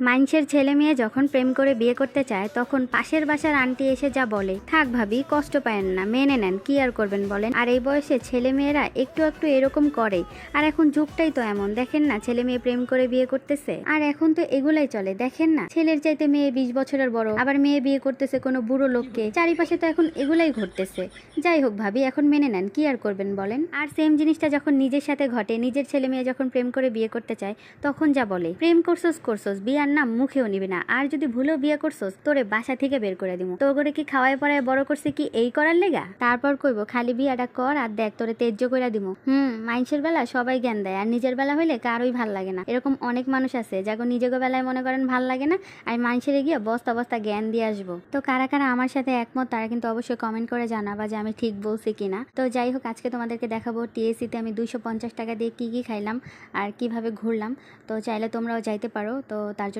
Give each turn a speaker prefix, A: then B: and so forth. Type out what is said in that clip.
A: মানুষের ছেলে মেয়ে যখন প্রেম করে বিয়ে করতে চায় তখন পাশের বাসার আন্টি এসে যা বলে, থাক ভাবি কষ্ট পায়েন না, মেনে নেন, কি আর করবেন বলেন। আর এই বয়সে ছেলে মেয়েরা একটু একটু এরকম করে। আর এখন যুগটাই তো এমন, দেখেন না ছেলে মেয়ে প্রেম করে বিয়ে করতেছে। আর এখন তো এগুলাই চলে, দেখেন না ছেলের চাইতে মেয়ে 20 বছরের বড়, আবার মেয়ে বিয়ে করতেছে কোনো বুড়ো লোককে। চারিপাশে তো এখন এগুলাই ঘটতেছে। যাই হোক ভাবি, এখন মেনে নেন, কি আর করবেন বলেন। আর সেম জিনিসটা যখন নিজের সাথে ঘটে, নিজের ছেলে মেয়ে যখন প্রেম করে বিয়ে করতে চায় তখন যা বলে, প্রেম করছস বিয়ার নাম মুখেও নিবি না, আর যদি ভুলেও বিয়ে করছস তোরে বাসা থেকে বের করে দিব। তো করে কি খাওয়ায় পড়ায় বড় করছে কি এই করার লেগা? তারপর কইব খালি বিয়াটা কর আর দেখ তোরে তেজ্য করে দিব। মাইন্সের বেলা সবাই জ্ঞান দেয়, আর নিজের বেলা হইলে কারোই ভাল লাগে না। এরকম অনেক মানুষ আছে যাকে নিজের বেলায় মনে করেন ভাল লাগে না, আর মাইন্সের গিয়ে বস্তা বস্তা জ্ঞান দিয়ে আসবো। তো কারা কারা আমার সাথে একমত তারা কিন্তু অবশ্যই কমেন্ট করে জানাবা যে আমি ঠিক বলছি কিনা। তো যাই হোক, আজকে তোমাদেরকে দেখাবো টিএসসিতে আমি 250 টাকা দিয়ে কি কি খাইলাম আর কিভাবে ঘুরলাম। তো চাইলে তোমরাও যাইতে পারো। তো তার জন্য